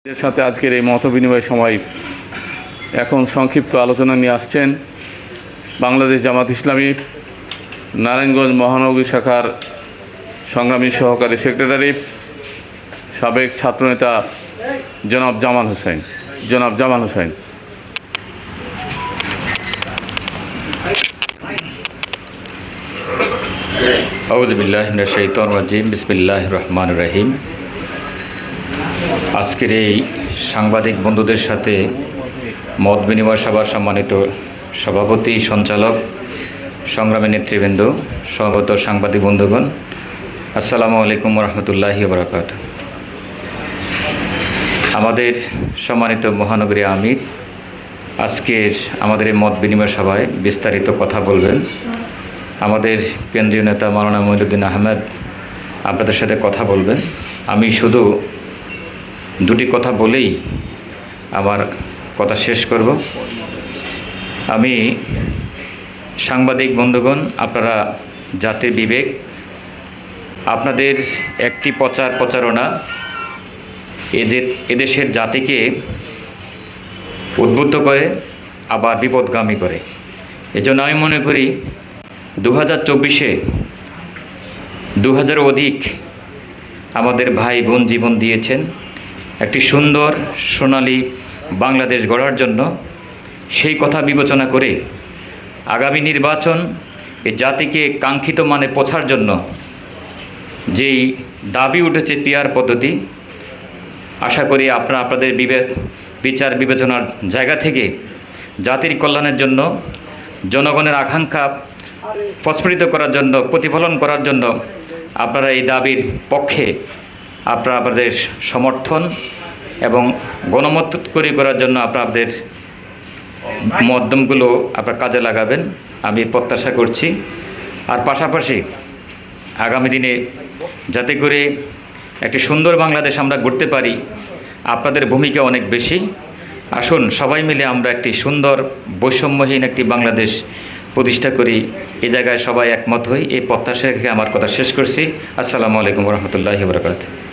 এর সাথে আজকের এই মতবিনিময় সময় এখন সংক্ষিপ্ত আলোচনা নিয়ে আসছেন বাংলাদেশ জামাত ইসলামী নারায়ণগঞ্জ মহানগরী শাখার সংগ্রামী সহকারী সেক্রেটারি সাবেক ছাত্রনেতা জনাব জামাল হোসেন। আউযু বিল্লাহি মিনাশ শাইতানির রাজিম। বিসমিল্লাহির রহমানির রহিম। আজকের এই সাংবাদিক বন্ধুদের সাথে মত বিনিময় সভার সম্মানিত সভাপতি, সঞ্চালক, সংগ্রামী নেতৃবৃন্দ, সমবেত সাংবাদিক বন্ধুগণ, আসসালামু আলাইকুম রহমতুল্লাহি ওয়া বারাকাতুহু। আমাদের সম্মানিত মহানগরী আমির আজকের আমাদের এই মত বিনিময় সভায় বিস্তারিত কথা বলবেন। আমাদের কেন্দ্রীয় নেতা মাওলানা মঈনুদ্দিন আহমেদ আপনাদের সাথে কথা বলবেন। আমি শুধু দুটি কথা বলেই আমার কথা শেষ করব। আমি সাংবাদিক বন্ধুগণ, আপনারা জাতির বিবেক, আপনাদের একটি প্রচারণা এদেশের জাতিকে উদ্বুদ্ধ করে আবার বিপদগামী করে। এজন্য আমি মনে করি 2024-এ 2000 অধিক আমাদের ভাই বোন জীবন দিয়েছেন একটি সুন্দর সোনালী বাংলাদেশ গড়ার জন্য। সেই কথা বিবেচনা করে আগামী নির্বাচন এই জাতিকে কাঙ্ক্ষিত মানে পৌঁছার জন্য যেই দাবি উঠেছে পিআর পদ্ধতি, আশা করি আপনাদের বিচার বিবেচনার জায়গা থেকে জাতির কল্যাণের জন্য, জনগণের আকাঙ্ক্ষা প্রস্ফুটিত করার জন্য, প্রতিফলন করার জন্য আপনারা এই দাবির পক্ষে আপনাদের সমর্থন এবং গণমত তৈরি করার জন্য আপনাদের মাধ্যমগুলো আপনারা কাজে লাগাবেন, আমি প্রত্যাশা করছি। আর পাশাপাশি আগামী দিনে যাতে করে একটি সুন্দর বাংলাদেশ আমরা গড়তে পারি, আপনাদের ভূমিকা অনেক বেশি। আসুন সবাই মিলে আমরা একটি সুন্দর বৈষম্যহীন একটি বাংলাদেশ প্রতিষ্ঠা করি। এই জায়গায় সবাই একমত হই, এই প্রত্যাশা রেখে আমার কথা শেষ করছি। আসসালামু আলাইকুম রহমতুল্লাহি ওয়া বারাকাতুহু।